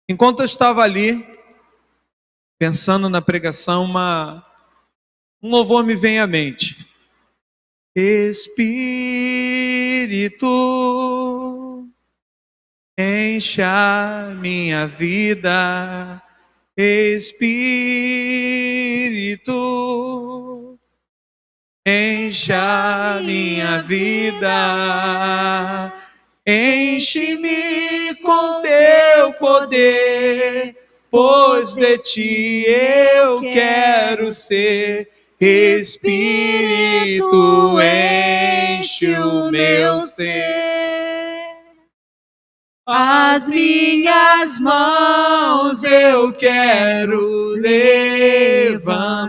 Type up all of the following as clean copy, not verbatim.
Enquanto eu estava ali, pensando na pregação, um louvor me vem à mente. Espírito, enche a minha vida. Espírito, enche a minha vida. Enche-me com teu poder, pois de ti eu quero ser. Espírito, enche o meu ser. As minhas mãos eu quero levantar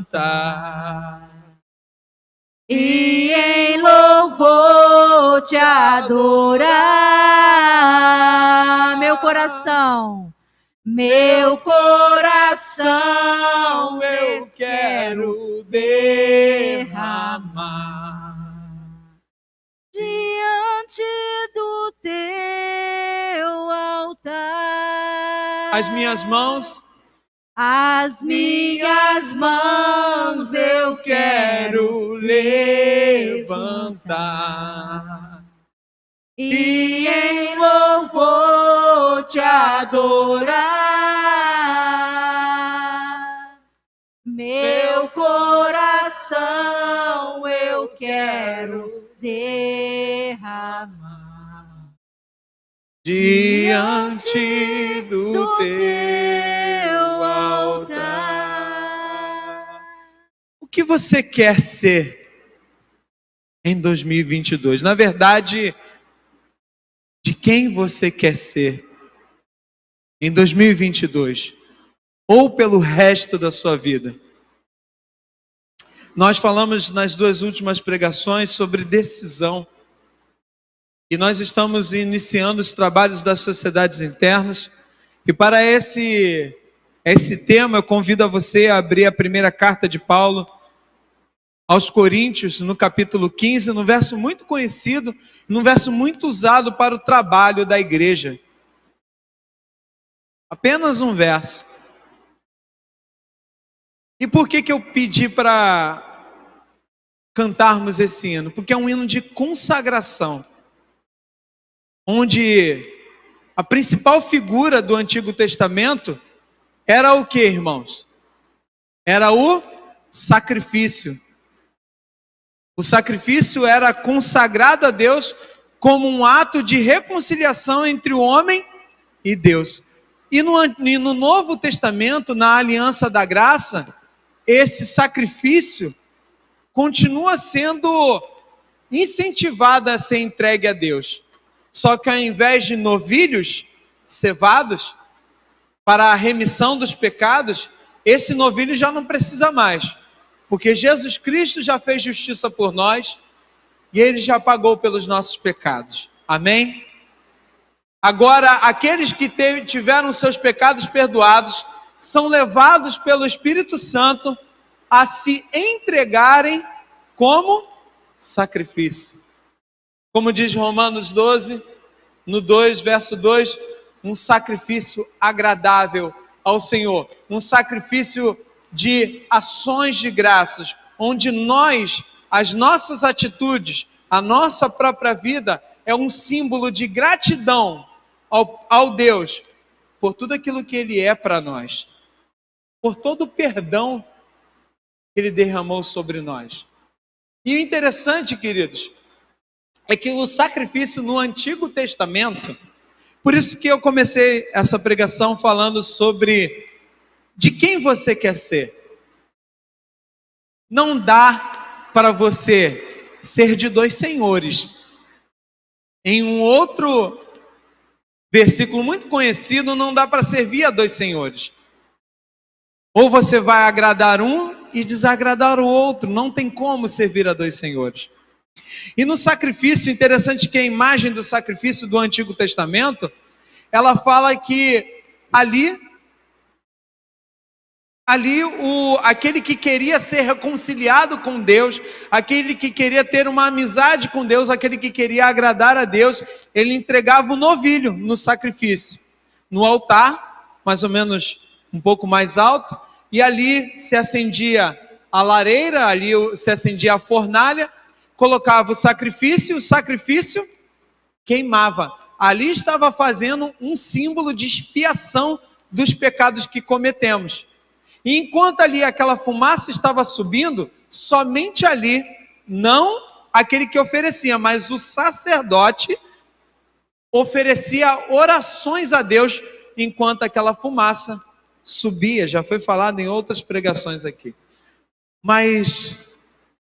e em louvor te adorar, meu coração eu quero derramar diante do teu altar. As minhas mãos eu quero levantar e em louvor te adorar. Meu coração eu quero derramar diante do teu altar. O que você quer ser em 2022? Na verdade, de quem você quer ser em 2022? Ou pelo resto da sua vida? Nós falamos nas duas últimas pregações sobre decisão. E nós estamos iniciando os trabalhos das sociedades internas. E para esse tema, eu convido a você a abrir a primeira carta de Paulo aos Coríntios, no capítulo 15, num verso muito conhecido, num verso muito usado para o trabalho da igreja. Apenas um verso. E por que eu pedi para cantarmos esse hino? Porque é um hino de consagração, onde a principal figura do Antigo Testamento era o que, irmãos? Era o sacrifício. O sacrifício era consagrado a Deus como um ato de reconciliação entre o homem e Deus. E no Novo Testamento, na Aliança da Graça, esse sacrifício continua sendo incentivado a ser entregue a Deus. Só que ao invés de novilhos cevados para a remissão dos pecados, esse novilho já não precisa mais, porque Jesus Cristo já fez justiça por nós e Ele já pagou pelos nossos pecados. Amém? Agora, aqueles que tiveram seus pecados perdoados são levados pelo Espírito Santo a se entregarem como sacrifício. Como diz Romanos 12, no 2, verso 2, um sacrifício agradável ao Senhor, um sacrifício de ações de graças, onde nós, as nossas atitudes, a nossa própria vida é um símbolo de gratidão ao Deus por tudo aquilo que Ele é para nós, por todo o perdão que Ele derramou sobre nós. E o interessante, queridos, é que o sacrifício no Antigo Testamento, por isso que eu comecei essa pregação falando sobre de quem você quer ser. Não dá para você ser de dois senhores. Em um outro versículo muito conhecido, não dá para servir a dois senhores. Ou você vai agradar um e desagradar o outro. Não tem como servir a dois senhores. E no sacrifício, interessante que a imagem do sacrifício do Antigo Testamento, ela fala que aquele que queria ser reconciliado com Deus, aquele que queria ter uma amizade com Deus, aquele que queria agradar a Deus, ele entregava o novilho no sacrifício, no altar, mais ou menos um pouco mais alto, e ali se acendia a lareira, ali se acendia a fornalha, colocava o sacrifício queimava. Ali estava fazendo um símbolo de expiação dos pecados que cometemos. E enquanto ali aquela fumaça estava subindo, somente ali, não aquele que oferecia, mas o sacerdote oferecia orações a Deus enquanto aquela fumaça subia. Já foi falado em outras pregações aqui. Mas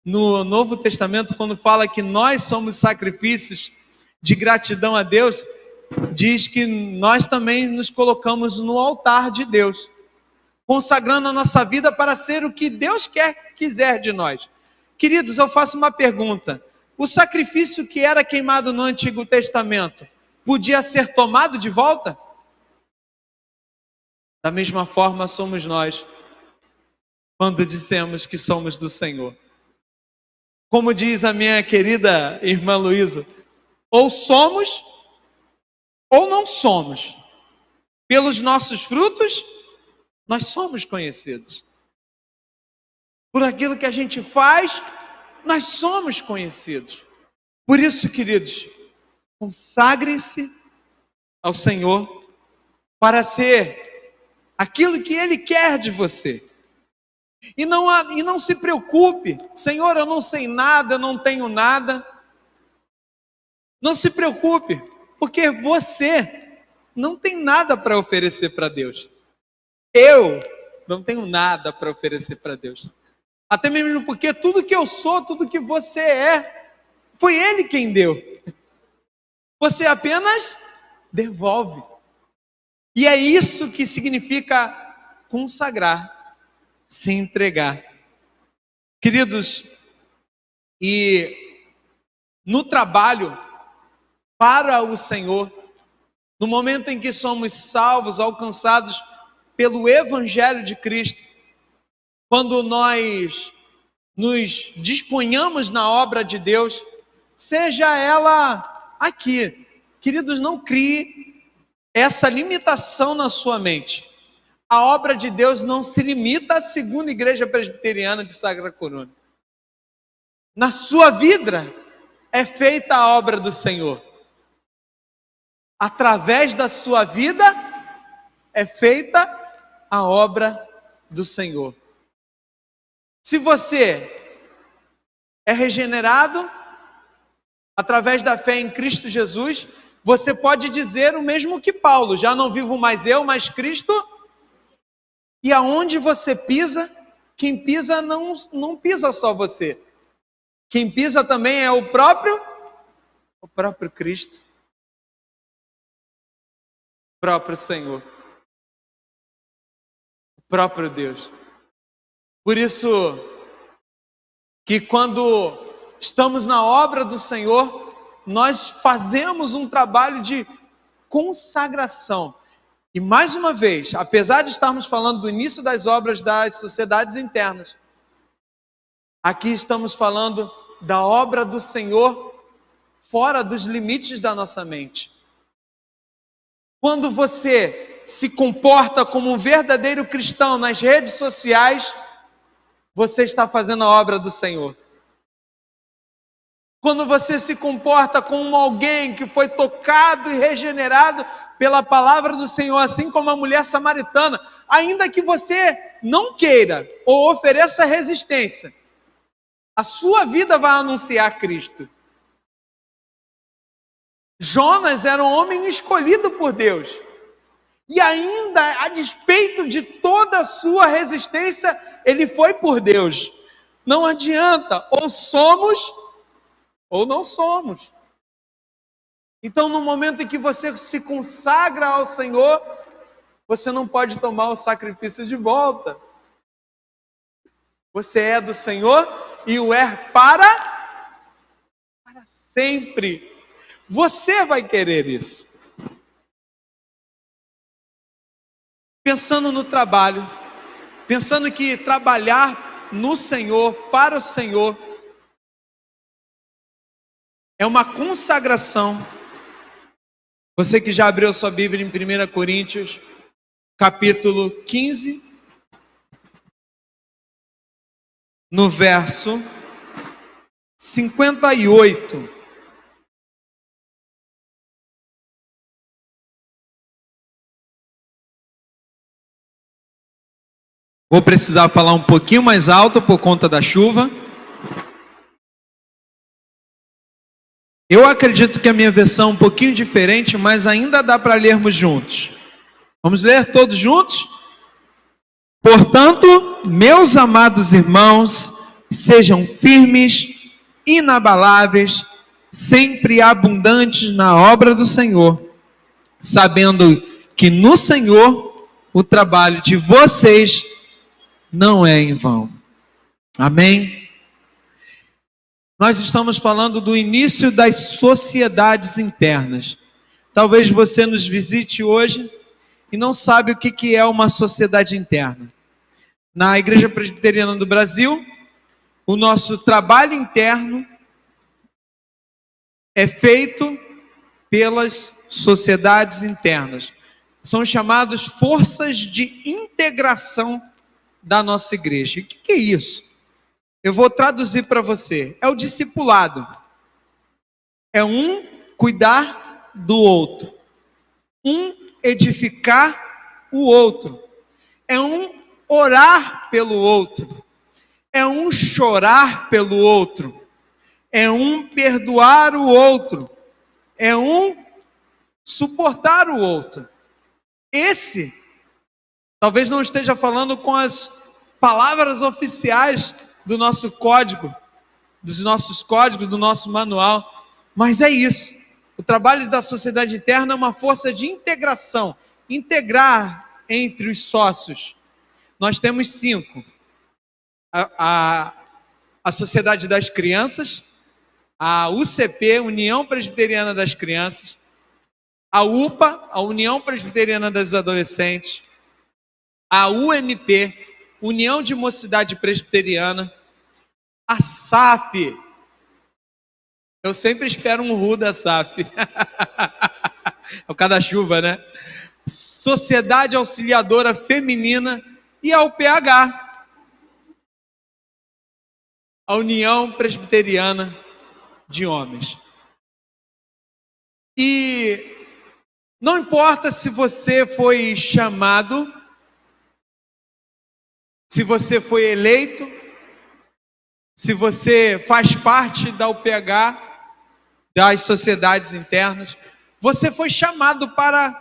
no Novo Testamento, quando fala que nós somos sacrifícios de gratidão a Deus, diz que nós também nos colocamos no altar de Deus, consagrando a nossa vida para ser o que Deus quiser de nós. Queridos, eu faço uma pergunta: o sacrifício que era queimado no Antigo Testamento podia ser tomado de volta? Da mesma forma somos nós, quando dissemos que somos do Senhor. Como diz a minha querida irmã Luísa, ou somos ou não somos. Pelos nossos frutos, nós somos conhecidos. Por aquilo que a gente faz, nós somos conhecidos. Por isso, queridos, consagrem-se ao Senhor para ser aquilo que Ele quer de você. E não se preocupe: Senhor, eu não sei nada, eu não tenho nada. Não se preocupe, porque você não tem nada para oferecer para Deus. Eu não tenho nada para oferecer para Deus. Até mesmo porque tudo que eu sou, tudo que você é, foi Ele quem deu. Você apenas devolve. E é isso que significa consagrar, se entregar. Queridos, e no trabalho para o Senhor, no momento em que somos salvos, alcançados pelo Evangelho de Cristo, quando nós nos disponhamos na obra de Deus, seja ela aqui, queridos, não crie essa limitação na sua mente. A obra de Deus não se limita à segunda igreja presbiteriana de Sagrada Coroa. Na sua vida é feita a obra do Senhor. Através da sua vida é feita a obra do Senhor. Se você é regenerado através da fé em Cristo Jesus, você pode dizer o mesmo que Paulo: já não vivo mais eu, mas Cristo. E aonde você pisa, quem pisa não pisa só você. Quem pisa também é o próprio Cristo. O próprio Senhor. O próprio Deus. Por isso que quando estamos na obra do Senhor, nós fazemos um trabalho de consagração. E mais uma vez, apesar de estarmos falando do início das obras das sociedades internas, aqui estamos falando da obra do Senhor fora dos limites da nossa mente. Quando você se comporta como um verdadeiro cristão nas redes sociais, você está fazendo a obra do Senhor. Quando você se comporta como alguém que foi tocado e regenerado pela palavra do Senhor, assim como a mulher samaritana, ainda que você não queira ou ofereça resistência, a sua vida vai anunciar Cristo. Jonas era um homem escolhido por Deus. E ainda, a despeito de toda a sua resistência, ele foi por Deus. Não adianta, ou somos ou não somos. Então, no momento em que você se consagra ao Senhor, você não pode tomar o sacrifício de volta. Você é do Senhor e o é para sempre. Você vai querer isso. Pensando no trabalho, pensando que trabalhar no Senhor, para o Senhor, é uma consagração. Você que já abriu sua Bíblia em 1 Coríntios, capítulo 15, no verso 58. Vou precisar falar um pouquinho mais alto por conta da chuva. Eu acredito que a minha versão é um pouquinho diferente, mas ainda dá para lermos juntos. Vamos ler todos juntos? Portanto, meus amados irmãos, sejam firmes, inabaláveis, sempre abundantes na obra do Senhor, sabendo que no Senhor o trabalho de vocês não é em vão. Amém? Nós estamos falando do início das sociedades internas. Talvez você nos visite hoje e não sabe o que é uma sociedade interna. Na Igreja Presbiteriana do Brasil, o nosso trabalho interno é feito pelas sociedades internas. São chamadas forças de integração da nossa igreja. O que é isso? Eu vou traduzir para você. É o discipulado. É um cuidar do outro. Um edificar o outro. É um orar pelo outro. É um chorar pelo outro. É um perdoar o outro. É um suportar o outro. Esse talvez não esteja falando com as palavras oficiais do nosso código, dos nossos códigos, do nosso manual, mas é isso. O trabalho da sociedade interna é uma força de integração, integrar entre os sócios. Nós temos 5. A Sociedade das Crianças, a UCP, União Presbiteriana das Crianças, a UPA, a União Presbiteriana dos Adolescentes, a UMP, União de Mocidade Presbiteriana, a SAF. Eu sempre espero um ru da SAF. É o cada-chuva, né? Sociedade Auxiliadora Feminina e a UPH, a União Presbiteriana de Homens. E não importa se você foi chamado, se você foi eleito, se você faz parte da UPH, das sociedades internas, você foi chamado para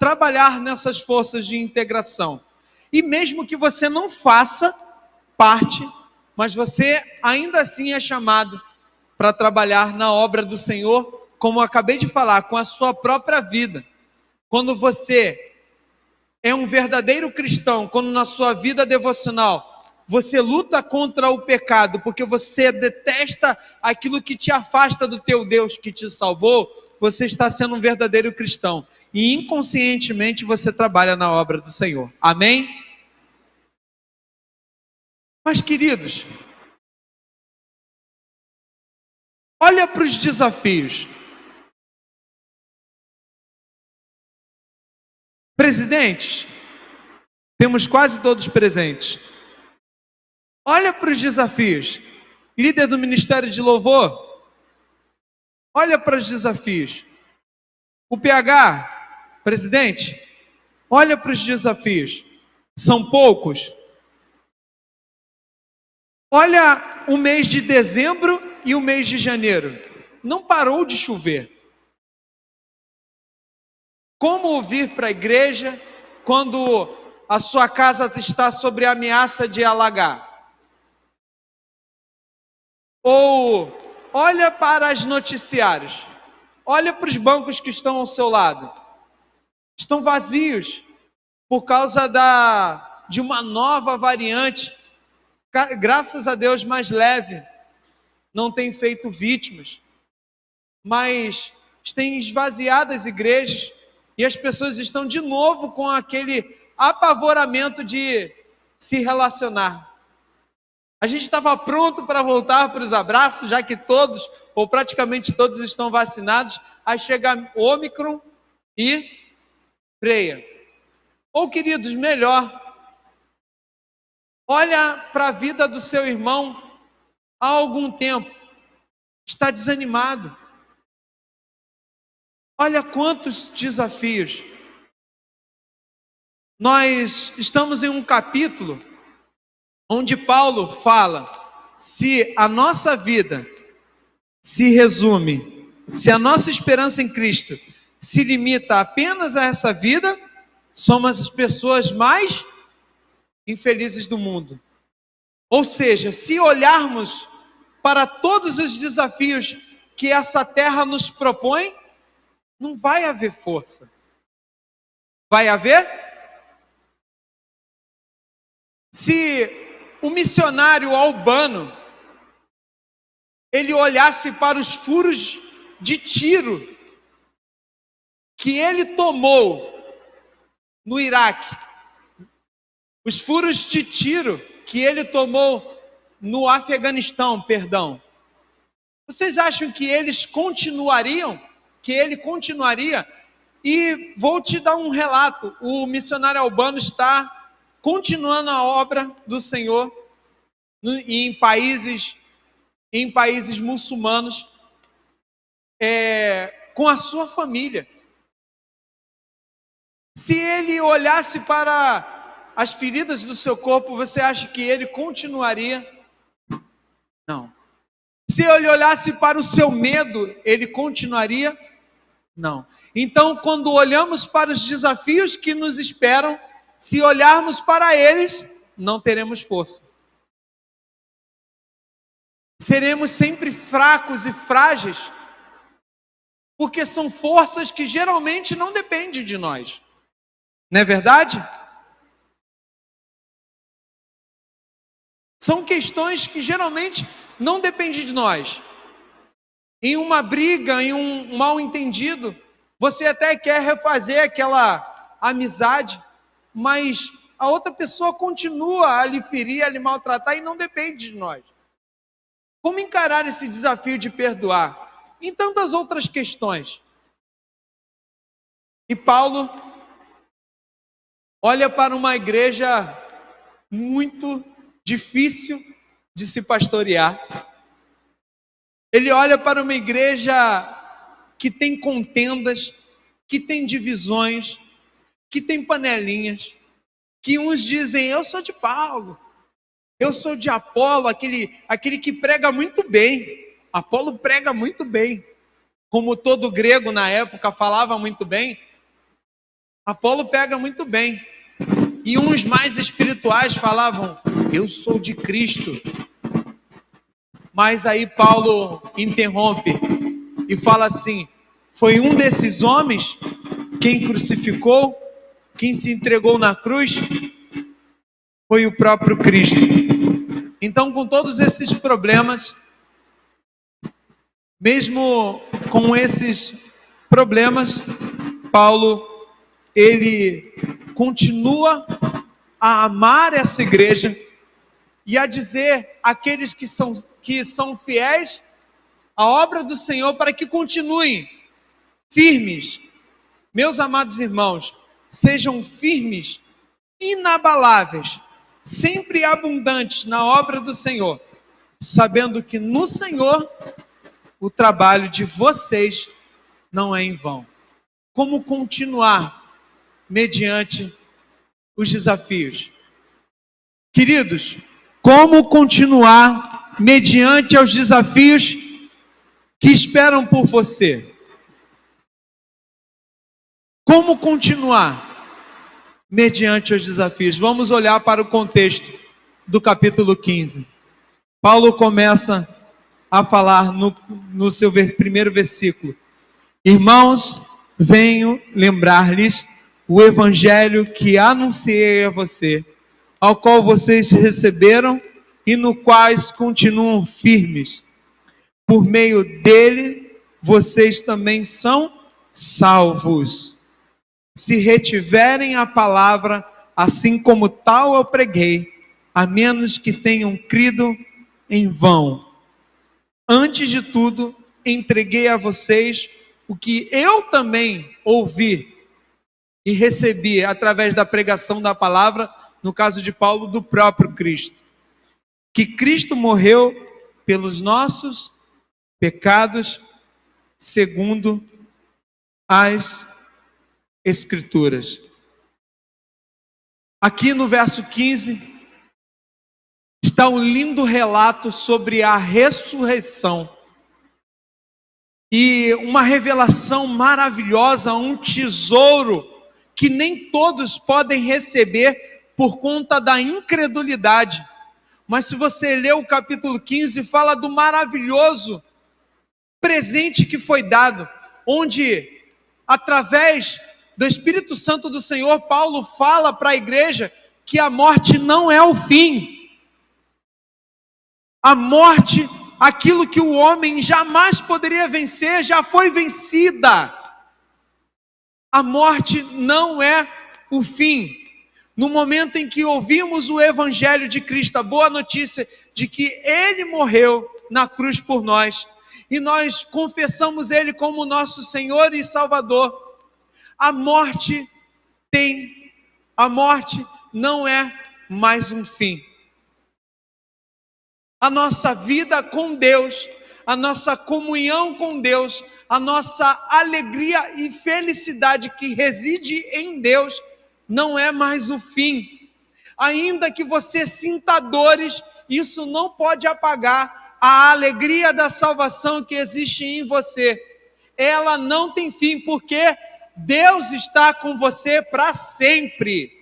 trabalhar nessas forças de integração. E mesmo que você não faça parte, mas você ainda assim é chamado para trabalhar na obra do Senhor, como eu acabei de falar, com a sua própria vida. Quando você é um verdadeiro cristão, quando na sua vida devocional você luta contra o pecado, porque você detesta aquilo que te afasta do teu Deus que te salvou, você está sendo um verdadeiro cristão. E inconscientemente você trabalha na obra do Senhor. Amém? Mas queridos, olha para os desafios. Presidentes, temos quase todos presentes. Olha para os desafios. Líder do Ministério de Louvor, olha para os desafios. O PH, presidente, olha para os desafios. São poucos. Olha o mês de dezembro e o mês de janeiro. Não parou de chover. Como vir para a igreja quando a sua casa está sob a ameaça de alagar? Ou olha para os noticiários, olha para os bancos que estão ao seu lado. Estão vazios por causa de uma nova variante, graças a Deus mais leve, não tem feito vítimas, mas tem esvaziado as igrejas e as pessoas estão de novo com aquele apavoramento de se relacionar. A gente estava pronto para voltar para os abraços, já que todos, ou praticamente todos, estão vacinados. Aí chega Ômicron e freia. Ou, queridos, melhor, olha para a vida do seu irmão há algum tempo, está desanimado. Olha quantos desafios. Nós estamos em um capítulo onde Paulo fala: se a nossa vida se resume, se a nossa esperança em Cristo se limita apenas a essa vida, somos as pessoas mais infelizes do mundo. Ou seja, se olharmos para todos os desafios que essa terra nos propõe, não vai haver força. Vai haver? Se o missionário Albano ele olhasse para os furos de tiro que ele tomou no Iraque, os furos de tiro que ele tomou no Afeganistão, vocês acham que eles continuariam? Que ele continuaria? E vou te dar um relato: o missionário Albano está continuando a obra do Senhor em países muçulmanos, com a sua família. Se ele olhasse para as feridas do seu corpo, você acha que ele continuaria? Não. Se ele olhasse para o seu medo, ele continuaria? Não. Então, quando olhamos para os desafios que nos esperam, se olharmos para eles, não teremos força. Seremos sempre fracos e frágeis, porque são forças que geralmente não dependem de nós. Não é verdade? São questões que geralmente não dependem de nós. Em uma briga, em um mal-entendido, você até quer refazer aquela amizade, mas a outra pessoa continua a lhe ferir, a lhe maltratar e não depende de nós. Como encarar esse desafio de perdoar? Em tantas outras questões. E Paulo olha para uma igreja muito difícil de se pastorear. Ele olha para uma igreja que tem contendas, que tem divisões, que tem panelinhas, que uns dizem: eu sou de Paulo, eu sou de Apolo, aquele que prega muito bem. Apolo prega muito bem. Como todo grego na época falava muito bem, Apolo prega muito bem. E uns mais espirituais falavam: eu sou de Cristo. Mas aí Paulo interrompe e fala assim: foi um desses homens quem crucificou, quem se entregou na cruz, foi o próprio Cristo. Então, com todos esses problemas, mesmo com esses problemas, Paulo, ele continua a amar essa igreja e a dizer àqueles que são fiéis à obra do Senhor para que continuem firmes. Meus amados irmãos, sejam firmes, inabaláveis, sempre abundantes na obra do Senhor, sabendo que no Senhor o trabalho de vocês não é em vão. Como continuar mediante os desafios? Queridos, como continuar mediante os desafios que esperam por você? Como continuar mediante os desafios? Vamos olhar para o contexto do capítulo 15. Paulo começa a falar no seu primeiro versículo: irmãos, venho lembrar-lhes o evangelho que anunciei a você, ao qual vocês receberam e no quais continuam firmes. Por meio dele, vocês também são salvos, se retiverem a palavra, assim como tal eu preguei, a menos que tenham crido em vão. Antes de tudo, entreguei a vocês o que eu também ouvi e recebi através da pregação da palavra, no caso de Paulo, do próprio Cristo. Que Cristo morreu pelos nossos pecados, segundo as Escrituras. Aqui no verso 15, está um lindo relato sobre a ressurreição. E uma revelação maravilhosa, um tesouro que nem todos podem receber por conta da incredulidade. Mas se você ler o capítulo 15, fala do maravilhoso presente que foi dado, onde, através do Espírito Santo do Senhor, Paulo fala para a igreja que a morte não é o fim. A morte, aquilo que o homem jamais poderia vencer, já foi vencida. A morte não é o fim. No momento em que ouvimos o Evangelho de Cristo, a boa notícia de que Ele morreu na cruz por nós, e nós confessamos Ele como nosso Senhor e Salvador, a morte não é mais um fim. A nossa vida com Deus, a nossa comunhão com Deus, a nossa alegria e felicidade que reside em Deus, não é mais o fim. Ainda que você sinta dores, isso não pode apagar a alegria da salvação que existe em você. Ela não tem fim, porque Deus está com você para sempre.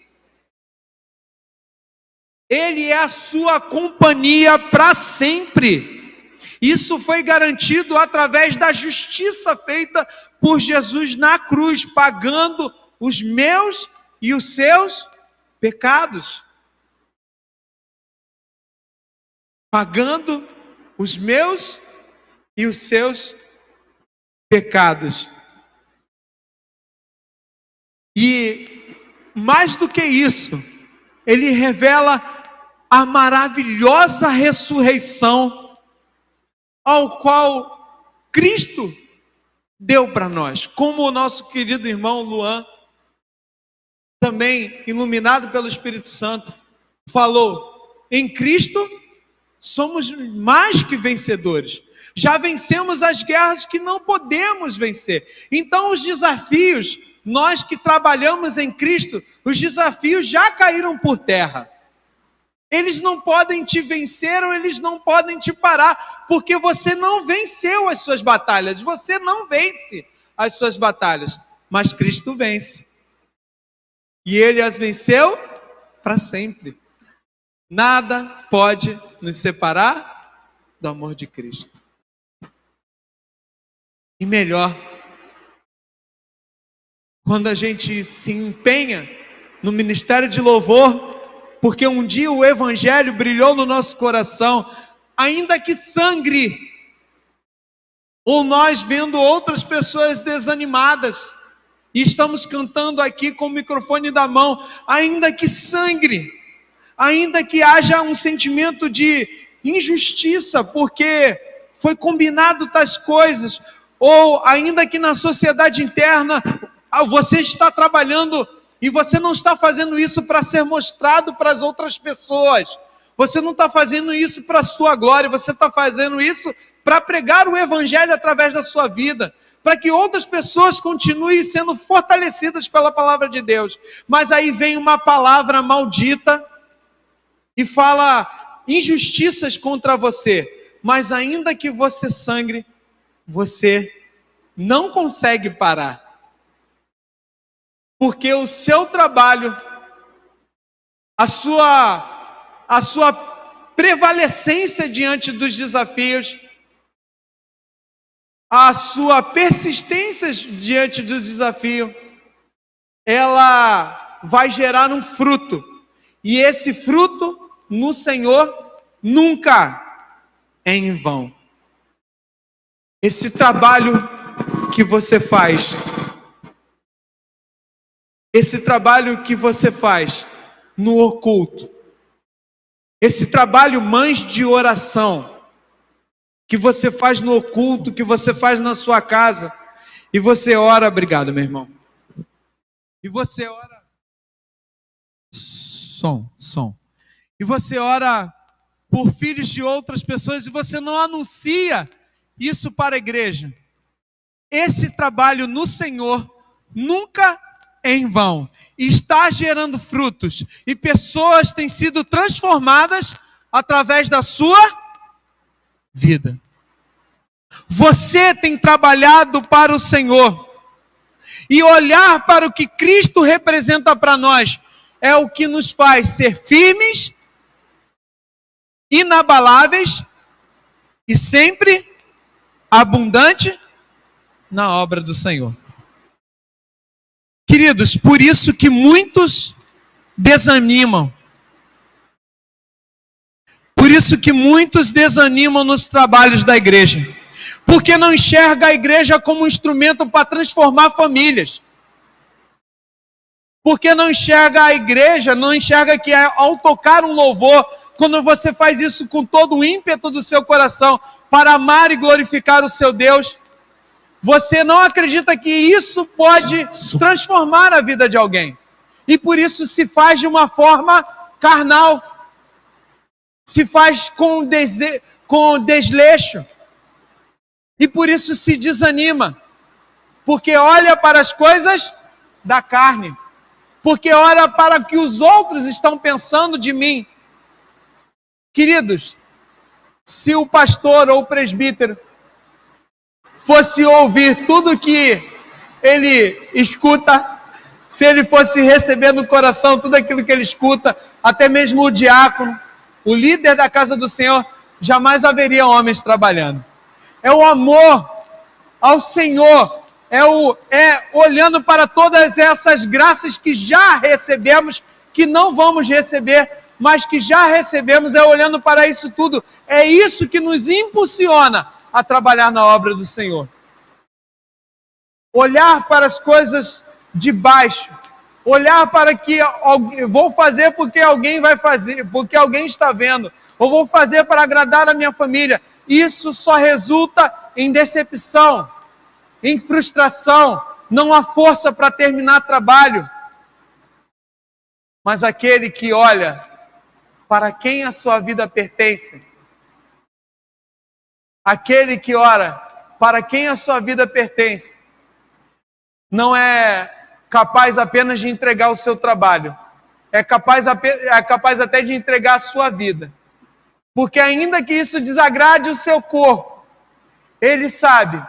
Ele é a sua companhia para sempre. Isso foi garantido através da justiça feita por Jesus na cruz, pagando os meus e os seus pecados. Pagando os meus e os seus pecados. E mais do que isso, ele revela a maravilhosa ressurreição ao qual Cristo deu para nós. Como o nosso querido irmão Luan, também iluminado pelo Espírito Santo, falou: em Cristo somos mais que vencedores. Já vencemos as guerras que não podemos vencer. Então os desafios, nós que trabalhamos em Cristo, os desafios já caíram por terra. Eles não podem te vencer ou eles não podem te parar, porque você não venceu as suas batalhas. Você não vence as suas batalhas, mas Cristo vence. E Ele as venceu para sempre. Nada pode nos separar do amor de Cristo. E melhor, quando a gente se empenha no ministério de louvor, porque um dia o Evangelho brilhou no nosso coração, ainda que sangre, ou nós vendo outras pessoas desanimadas, e estamos cantando aqui com o microfone da mão, ainda que sangre, ainda que haja um sentimento de injustiça, porque foi combinado tais coisas, ou ainda que na sociedade interna, você está trabalhando e você não está fazendo isso para ser mostrado para as outras pessoas. Você não está fazendo isso para a sua glória. Você está fazendo isso para pregar o Evangelho através da sua vida. Para que outras pessoas continuem sendo fortalecidas pela palavra de Deus. Mas aí vem uma palavra maldita e fala injustiças contra você. Mas ainda que você sangre, você não consegue parar. Porque o seu trabalho, a sua prevalecência diante dos desafios, a sua persistência diante dos desafios, ela vai gerar um fruto. E esse fruto no Senhor nunca é em vão. Esse trabalho que você faz, no oculto, esse trabalho, mães de oração, que você faz no oculto, que você faz na sua casa, e você ora, obrigado, meu irmão. E você ora... Som. E você ora por filhos de outras pessoas e você não anuncia isso para a igreja. Esse trabalho no Senhor nunca é em vão. Está gerando frutos. E pessoas têm sido transformadas através da sua vida. Você tem trabalhado para o Senhor. E olhar para o que Cristo representa para nós é o que nos faz ser firmes, inabaláveis e sempre abundante na obra do Senhor. Queridos, por isso que muitos desanimam. Por isso que muitos desanimam nos trabalhos da igreja. Porque não enxerga a igreja como um instrumento para transformar famílias. Porque não enxerga a igreja, não enxerga que ao tocar um louvor, quando você faz isso com todo o ímpeto do seu coração, para amar e glorificar o seu Deus, você não acredita que isso pode transformar a vida de alguém. E por isso se faz de uma forma carnal. Se faz com desleixo. E por isso se desanima. Porque olha para as coisas da carne. Porque olha para o que os outros estão pensando de mim. Queridos, se o pastor ou o presbítero fosse ouvir tudo que ele escuta, se ele fosse receber no coração tudo aquilo que ele escuta, até mesmo o diácono, o líder da casa do Senhor, jamais haveria homens trabalhando. É o amor ao Senhor, é olhando para todas essas graças que já recebemos, que não vamos receber, mas que já recebemos, é olhando para isso tudo. É isso que nos impulsiona a trabalhar na obra do Senhor. Olhar para as coisas de baixo. Olhar para que vou fazer porque alguém vai fazer, porque alguém está vendo. Ou vou fazer para agradar a minha família. Isso só resulta em decepção, em frustração. Não há força para terminar trabalho. Mas aquele que olha para quem a sua vida pertence, aquele que ora para quem a sua vida pertence, não é capaz apenas de entregar o seu trabalho, é capaz até de entregar a sua vida. Porque ainda que isso desagrade o seu corpo, ele sabe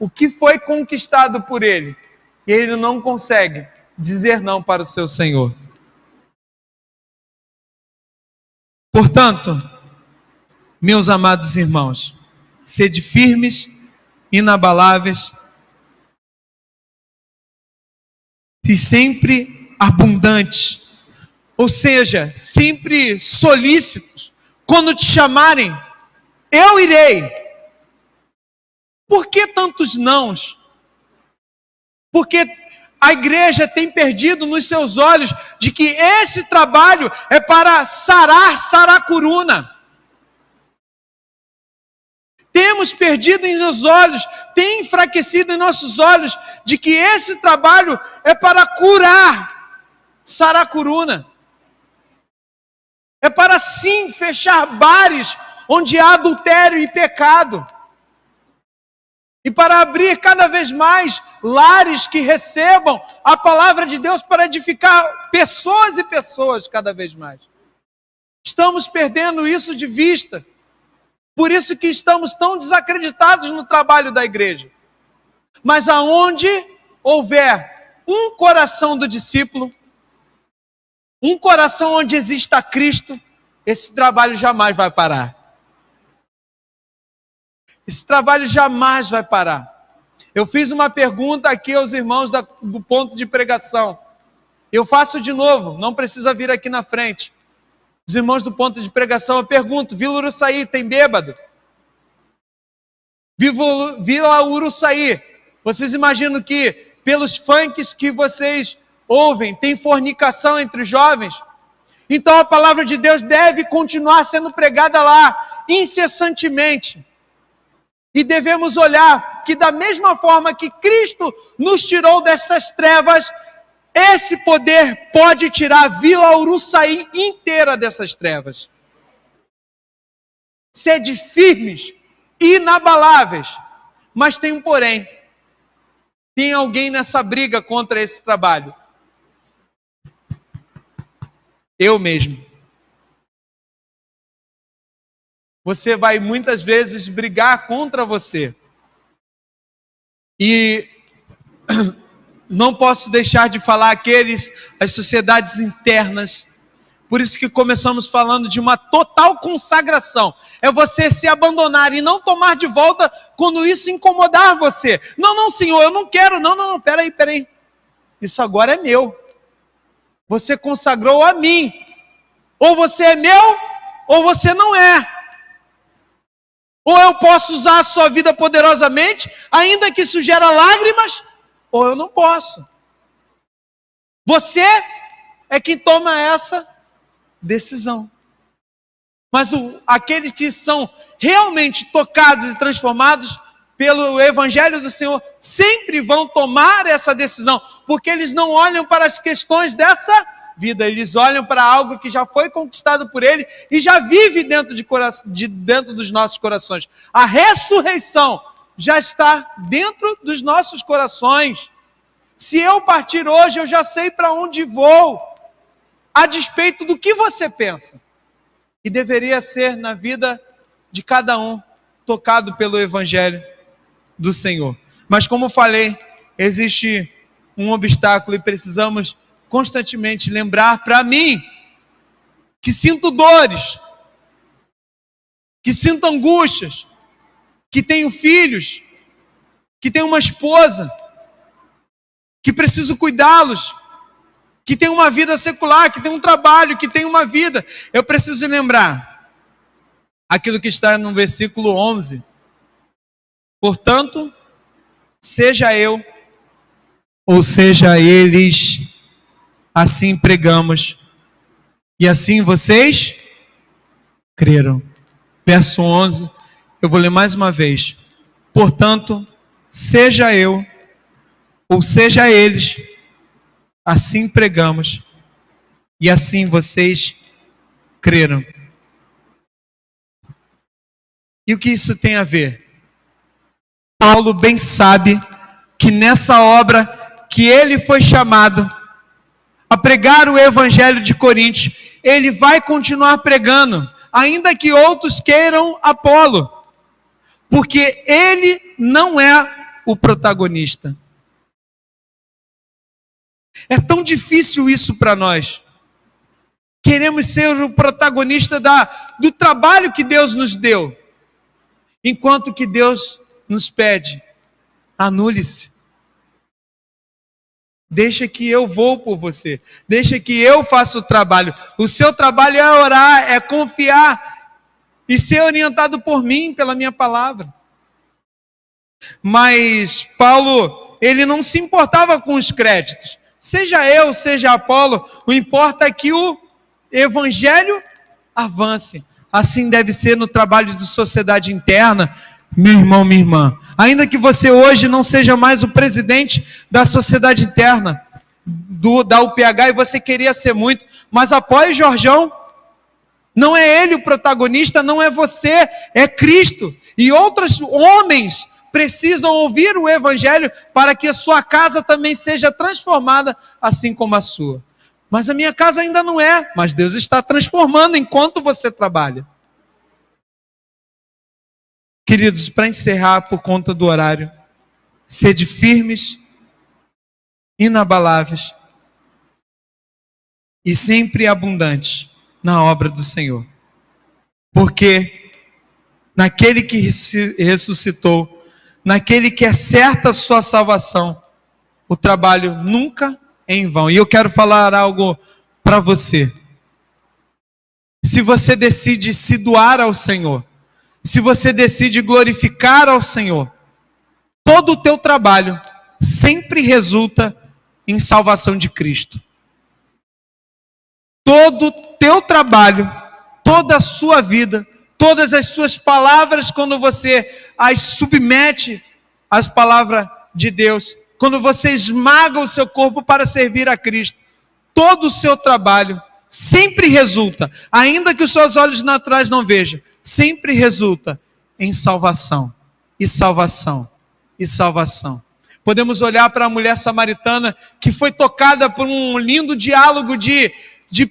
o que foi conquistado por ele, e ele não consegue dizer não para o seu Senhor. Portanto, meus amados irmãos, sede firmes, inabaláveis e sempre abundantes, ou seja, sempre solícitos. Quando te chamarem, eu irei. Por que tantos nãos? Porque a igreja tem perdido nos seus olhos de que esse trabalho é para sarar Saracuruna. Temos perdido em nossos olhos, tem enfraquecido em nossos olhos de que esse trabalho é para curar Saracuruna. É para sim fechar bares onde há adultério e pecado. E para abrir cada vez mais lares que recebam a palavra de Deus para edificar pessoas e pessoas cada vez mais. Estamos perdendo isso de vista. Por isso que estamos tão desacreditados no trabalho da igreja. Mas aonde houver um coração do discípulo, um coração onde exista Cristo, esse trabalho jamais vai parar. Esse trabalho jamais vai parar. Eu fiz uma pergunta aqui aos irmãos do ponto de pregação. Eu faço de novo, não precisa vir aqui na frente. Os irmãos do ponto de pregação, eu pergunto, Vila Uruçaí tem bêbado? Vila Uruçaí, vocês imaginam que pelos funks que vocês ouvem, tem fornicação entre os jovens? Então a palavra de Deus deve continuar sendo pregada lá, incessantemente. E devemos olhar que da mesma forma que Cristo nos tirou dessas trevas, Esse poder pode tirar a Vila Uruçaí inteira dessas trevas. Sede firmes, inabaláveis. Mas tem um porém. Tem alguém nessa briga contra esse trabalho. Eu mesmo. Você vai muitas vezes brigar contra você. E não posso deixar de falar as sociedades internas. Por isso que começamos falando de uma total consagração. É você se abandonar e não tomar de volta quando isso incomodar você. Não, Senhor, eu não quero. Não, peraí. Isso agora é meu. Você consagrou a mim. Ou você é meu, ou você não é. Ou eu posso usar a sua vida poderosamente, ainda que isso gere lágrimas, ou eu não posso. Você é quem toma essa decisão. Mas aqueles que são realmente tocados e transformados pelo Evangelho do Senhor sempre vão tomar essa decisão, porque eles não olham para as questões dessa vida, eles olham para algo que já foi conquistado por Ele e já vive dentro dos nossos corações. A ressurreição já está dentro dos nossos corações. Se eu partir hoje, eu já sei para onde vou, a despeito do que você pensa. E deveria ser na vida de cada um, tocado pelo Evangelho do Senhor. Mas como falei, existe um obstáculo e precisamos constantemente lembrar para mim, que sinto dores, que sinto angústias, que tenho filhos, que tenho uma esposa, que preciso cuidá-los, que tem uma vida secular, que tem um trabalho, que tem uma vida. Eu preciso lembrar aquilo que está no versículo 11. Portanto, seja eu, ou seja eles, assim pregamos, e assim vocês creram. Verso 11, eu vou ler mais uma vez. Portanto, seja eu, ou seja eles, assim pregamos, e assim vocês creram. E o que isso tem a ver? Paulo bem sabe que nessa obra que ele foi chamado a pregar o Evangelho de Corinto, ele vai continuar pregando, ainda que outros queiram Apolo, porque ele não é o protagonista. É tão difícil isso para nós. Queremos ser o protagonista do trabalho que Deus nos deu, enquanto que Deus nos pede, anule-se. Deixa que eu vou por você. Deixa que eu faça o trabalho. O seu trabalho é orar, é confiar e ser orientado por mim, pela minha palavra. Mas Paulo, ele não se importava com os créditos. Seja eu, seja Apolo, o importa é que o Evangelho avance. Assim deve ser no trabalho de sociedade interna, meu irmão, minha irmã. Ainda que você hoje não seja mais o presidente da sociedade interna, da UPH, e você queria ser muito, mas apoie o Jorjão. Não é ele o protagonista, não é você, é Cristo. E outros homens precisam ouvir o Evangelho para que a sua casa também seja transformada, assim como a sua. Mas a minha casa ainda não é, mas Deus está transformando enquanto você trabalha. Queridos, para encerrar por conta do horário, sede firmes, inabaláveis e sempre abundantes na obra do Senhor. Porque naquele que ressuscitou, naquele que é certa a sua salvação, o trabalho nunca é em vão. E eu quero falar algo para você. Se você decide se doar ao Senhor, se você decide glorificar ao Senhor, todo o teu trabalho sempre resulta em salvação de Cristo. Todo o teu trabalho, toda a sua vida, todas as suas palavras, quando você as submete às palavras de Deus, quando você esmaga o seu corpo para servir a Cristo, todo o seu trabalho sempre resulta, ainda que os seus olhos naturais não vejam, sempre resulta em salvação, e salvação, e salvação. Podemos olhar para a mulher samaritana que foi tocada por um lindo diálogo de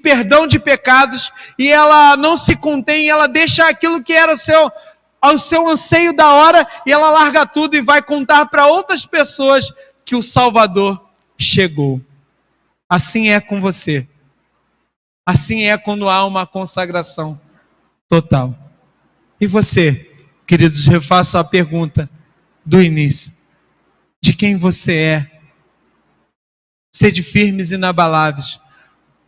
perdão de pecados, e ela não se contém, ela deixa aquilo que era o seu anseio da hora, e ela larga tudo e vai contar para outras pessoas que o Salvador chegou. Assim é com você. Assim é quando há uma consagração total. E você, queridos, refaço a pergunta do início. De quem você é? Sede firmes e inabaláveis.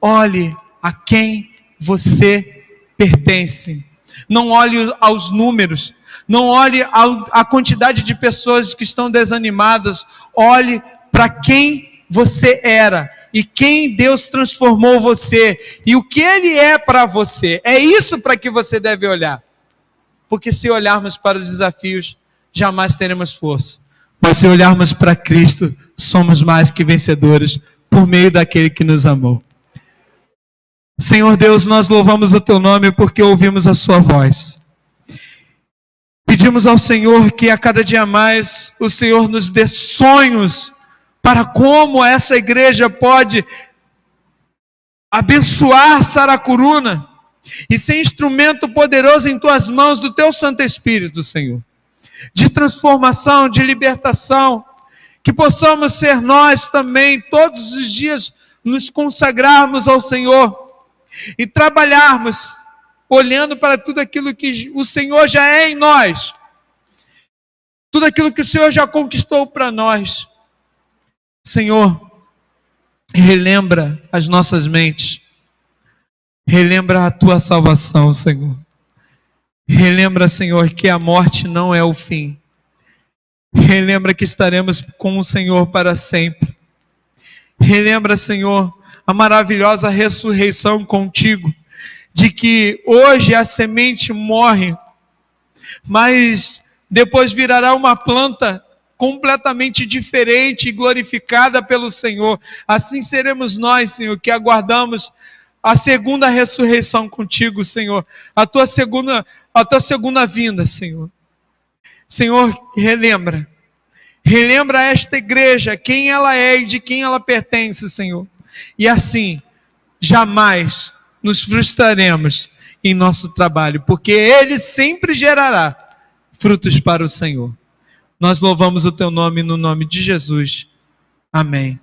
Olhe a quem você pertence. Não olhe aos números. Não olhe a quantidade de pessoas que estão desanimadas. Olhe para quem você era e quem Deus transformou você e o que Ele é para você. É isso para que você deve olhar. Porque se olharmos para os desafios, jamais teremos força. Mas se olharmos para Cristo, somos mais que vencedores por meio daquele que nos amou. Senhor Deus, nós louvamos o Teu nome porque ouvimos a Sua voz. Pedimos ao Senhor que a cada dia mais o Senhor nos dê sonhos para como essa igreja pode abençoar Saracuruna e ser instrumento poderoso em Tuas mãos do Teu Santo Espírito, Senhor. De transformação, de libertação, que possamos ser nós também, todos os dias, nos consagrarmos ao Senhor e trabalharmos olhando para tudo aquilo que o Senhor já é em nós, tudo aquilo que o Senhor já conquistou para nós. Senhor, relembra as nossas mentes, relembra a Tua salvação, Senhor. Relembra, Senhor, que a morte não é o fim. Relembra que estaremos com o Senhor para sempre. Relembra, Senhor, a maravilhosa ressurreição contigo, de que hoje a semente morre, mas depois virará uma planta completamente diferente e glorificada pelo Senhor. Assim seremos nós, Senhor, que aguardamos a segunda ressurreição contigo, Senhor, a tua segunda vinda, Senhor. Senhor, relembra esta igreja, quem ela é e de quem ela pertence, Senhor. E assim, jamais nos frustraremos em nosso trabalho, porque ele sempre gerará frutos para o Senhor. Nós louvamos o Teu nome no nome de Jesus. Amém.